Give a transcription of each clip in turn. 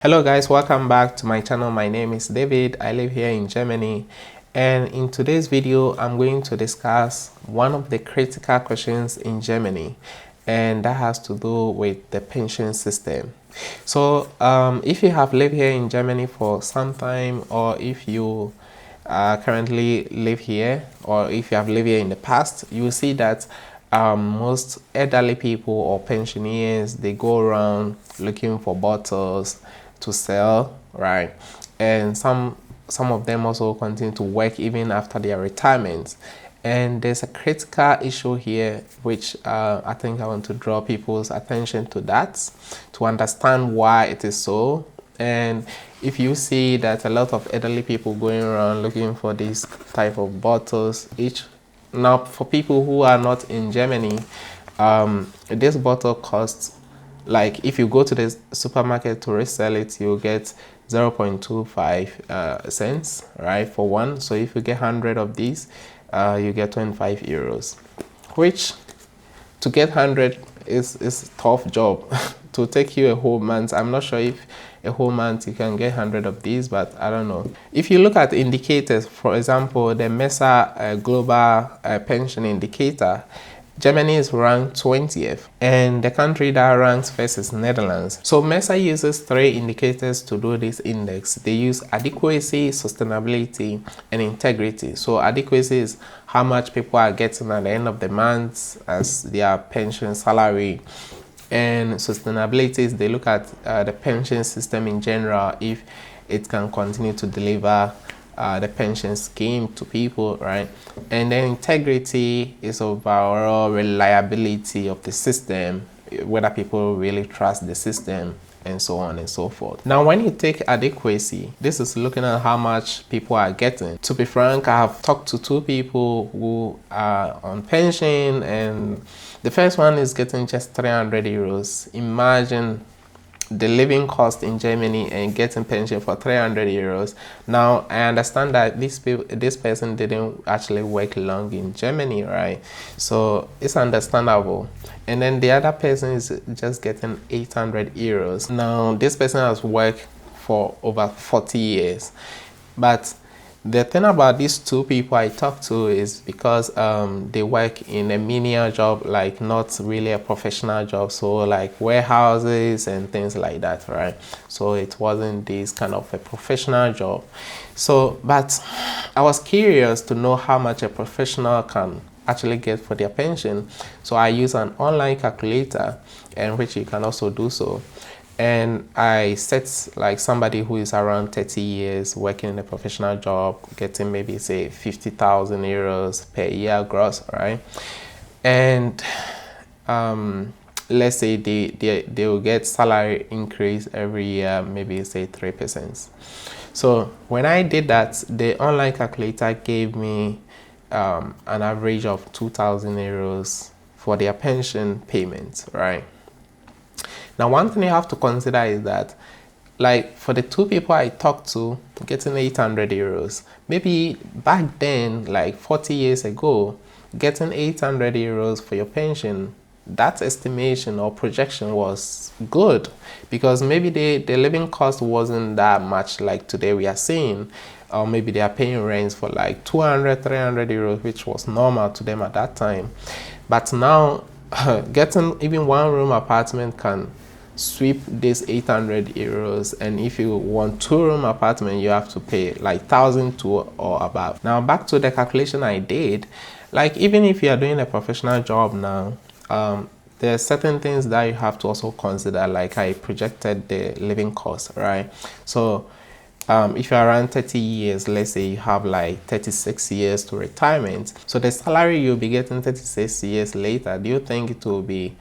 Hello guys, welcome back to my channel. My name is David. I live here in Germany, and in today's video I'm going to discuss one of the critical questions in Germany, and that has to do with the pension system. So if you have lived here in Germany for some time, or if you currently live here, or if you have lived here in the past, you will see that most elderly people or pensioners, they go around looking for bottles to sell, right? And some of them also continue to work even after their retirement. And there's a critical issue here which I think I want to draw people's attention to, that to understand why it is so. And if you see that a lot of elderly people going around looking for these type of bottles, now for people who are not in Germany, this bottle costs, like if you go to the supermarket to resell it, you'll get 0.25 cents, right, for one. So if you get 100 of these, you get 25 euros, which to get 100 is a tough job. To take you a whole month. I'm not sure if a whole month you can get 100 of these, but I don't know. If you look at indicators, for example, the MESA global pension indicator, Germany is ranked 20th, and the country that ranks first is Netherlands. So MESA uses 3 indicators to do this index. They use adequacy, sustainability, and integrity. So adequacy is how much people are getting at the end of the month as their pension salary. And sustainability is they look at the pension system in general, if it can continue to deliver the pension scheme to people, right? And then integrity is overall reliability of the system, whether people really trust the system, and so on and so forth. Now, when you take adequacy, this is looking at how much people are getting. To be frank, I have talked to 2 people who are on pension, and the first one is getting just 300 euros. Imagine the living cost in Germany and getting pension for 300 euros. Now, I understand that this person didn't actually work long in Germany, right? So it's understandable. And then the other person is just getting 800 euros. Now, this person has worked for over 40 years. But the thing about these 2 people I talked to is because they work in a menial job, like not really a professional job, so like warehouses and things like that, right? So it wasn't this kind of a professional job. So, but I was curious to know how much a professional can actually get for their pension. So I use an online calculator, and which you can also do so. And I set like somebody who is around 30 years working in a professional job, getting maybe say 50,000 euros per year gross, right? And let's say they will get salary increase every year, maybe say 3%. So when I did that, the online calculator gave me an average of 2,000 euros for their pension payments, right? Now, one thing you have to consider is that, like, for the 2 people I talked to, getting 800 euros, maybe back then, like 40 years ago, getting 800 euros for your pension, that estimation or projection was good, because maybe the living cost wasn't that much like today we are seeing, or maybe they are paying rents for like 200, 300 euros, which was normal to them at that time. But now, getting even 1-room apartment can sweep this 800 euros, and if you want 2-room apartment, you have to pay like 1,000 or above. Now, back to the calculation I did, like even if you are doing a professional job now, there are certain things that you have to also consider, like I projected the living cost, right? So if you're around 30 years, let's say you have like 36 years to retirement, so the salary you'll be getting 36 years later, do you think it will be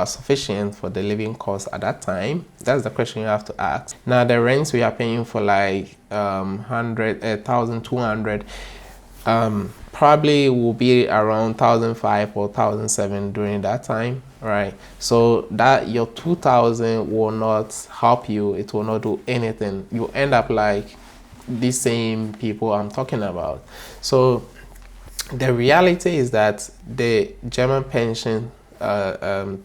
sufficient for the living cost at that time? That's the question you have to ask. Now, the rents we are paying for like 1,200 probably will be around 1,500 or 1,700 during that time, right? So that your 2,000 will not help you. It will not do anything. You end up like the same people I'm talking about. So the reality is that the German pension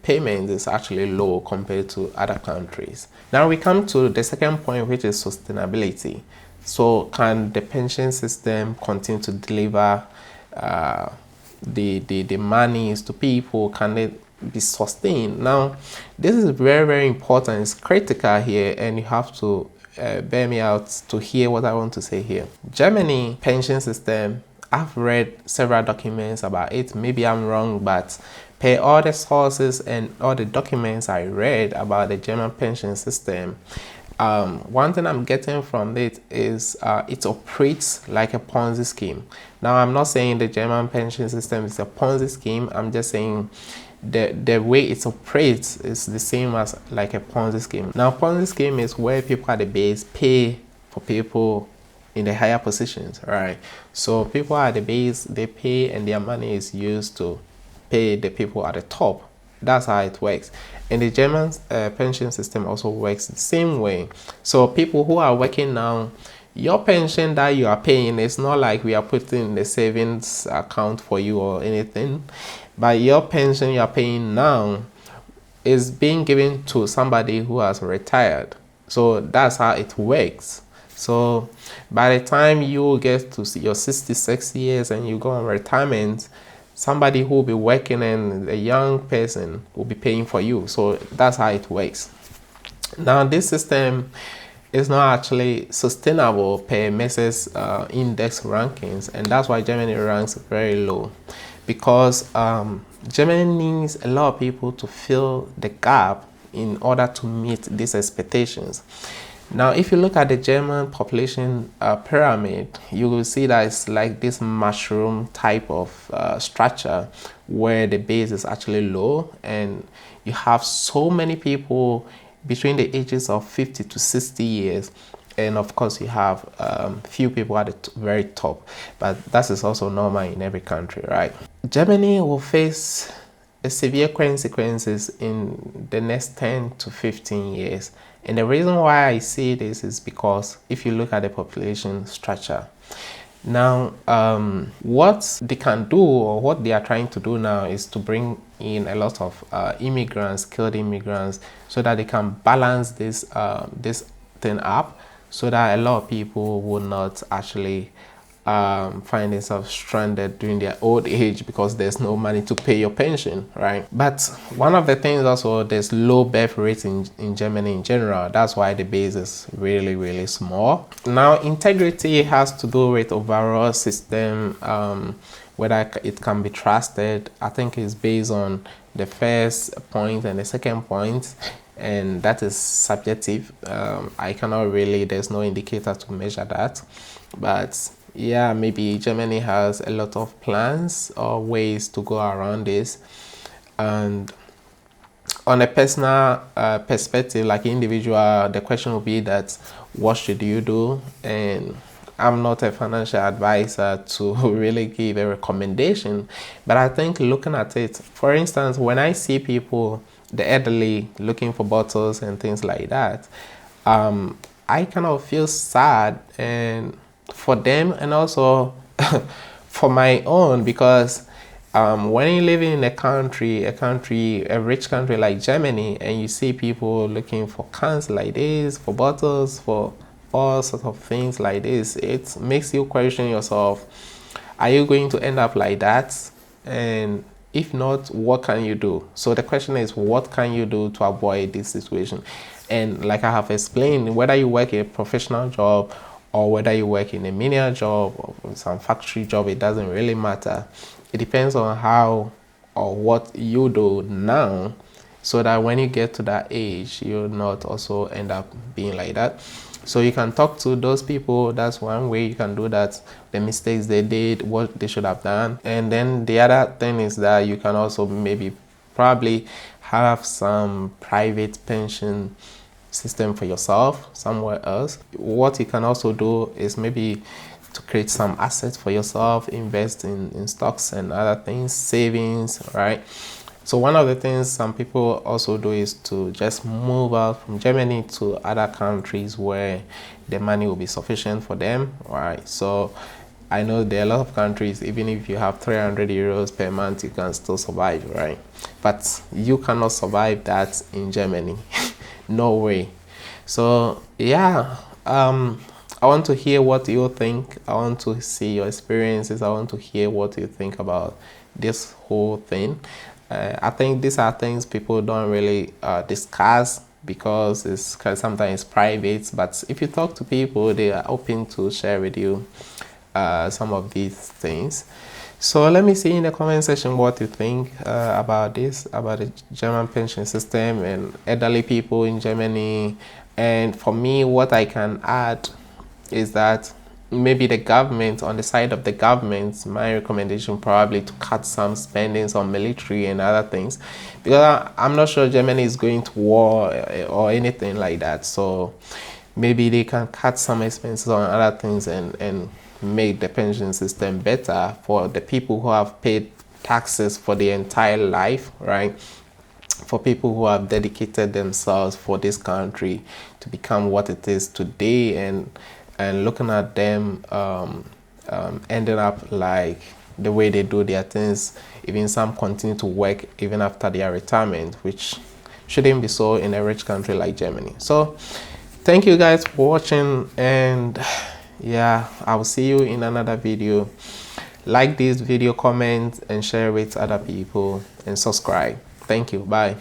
payment is actually low compared to other countries. Now we come to the second point, which is sustainability. So can the pension system continue to deliver the monies to people? Can it be sustained? Now this is very, very important. It's critical here, and you have to bear me out to hear what I want to say here. Germany pension system, I've read several documents about it. Maybe I'm wrong, but per all the sources and all the documents I read about the German pension system, one thing I'm getting from it is it operates like a Ponzi scheme. Now, I'm not saying the German pension system is a Ponzi scheme. I'm just saying the way it operates is the same as like a Ponzi scheme. Now, Ponzi scheme is where people at the base pay for people in the higher positions, right? So people at the base, they pay, and their money is used to pay the people at the top. That's how it works. And the German pension system also works the same way. So people who are working now, your pension that you are paying, is not like we are putting in the savings account for you or anything, but your pension you are paying now is being given to somebody who has retired. So that's how it works. So by the time you get to your 66 years and you go on retirement, somebody who will be working and a young person will be paying for you. So that's how it works. Now this system is not actually sustainable per Mrs. Index rankings, and that's why Germany ranks very low, because Germany needs a lot of people to fill the gap in order to meet these expectations. Now, if you look at the German population pyramid, you will see that it's like this mushroom type of structure where the base is actually low, and you have so many people between the ages of 50 to 60 years. And of course, you have few people at the very top, but that is also normal in every country, right? Germany will face severe consequences in the next 10 to 15 years. And the reason why I say this is because if you look at the population structure, now what they can do, or what they are trying to do now, is to bring in a lot of immigrants, skilled immigrants, so that they can balance this thing up, so that a lot of people will not actually find themselves stranded during their old age because there's no money to pay your pension, right? But one of the things also, there's low birth rates in Germany in general. That's why the base is really, really small. Now, integrity has to do with overall system, whether it can be trusted. I think it's based on the first point and the second point, and that is subjective. I cannot really, there's no indicator to measure that, but yeah, maybe Germany has a lot of plans or ways to go around this. And on a personal perspective, like individual, the question will be that what should you do? And I'm not a financial advisor to really give a recommendation, but I think looking at it, for instance, when I see people, the elderly, looking for bottles and things like that, I kind of feel sad, and for them, and also for my own, because when you live in a rich country like Germany, and you see people looking for cans like this, for bottles, for all sorts of things like this, it makes you question yourself, are you going to end up like that? And if not, what can you do? So the question is, what can you do to avoid this situation? And like I have explained, whether you work a professional job or whether you work in a menial job or some factory job, it doesn't really matter. It depends on how or what you do now, so that when you get to that age, you'll not also end up being like that. So you can talk to those people. That's one way you can do that. The mistakes they did, what they should have done. And then the other thing is that you can also probably have some private pension system for yourself somewhere else. What you can also do is maybe to create some assets for yourself, invest in stocks and other things, savings, right? So one of the things some people also do is to just move out from Germany to other countries where the money will be sufficient for them, right? So I know there are a lot of countries, even if you have 300 euros per month, you can still survive, right? But you cannot survive that in Germany. No way. So yeah, I want to hear what you think. I want to see your experiences. I want to hear what you think about this whole thing. I think these are things people don't really discuss because it's sometimes private. But if you talk to people, they are open to share with you some of these things. So let me see in the comment section what you think about this, about the German pension system and elderly people in Germany. And for me, what I can add is that maybe the government, on the side of the government, my recommendation probably to cut some spendings on military and other things, because I'm not sure Germany is going to war or anything like that. So maybe they can cut some expenses on other things and make the pension system better for the people who have paid taxes for their entire life, right? For people who have dedicated themselves for this country to become what it is today, and looking at them ending up like the way they do their things, even some continue to work even after their retirement, which shouldn't be so in a rich country like Germany. So thank you guys for watching, and yeah, I will see you in another video. Like this video, comment and share with other people, and subscribe. Thank you. Bye.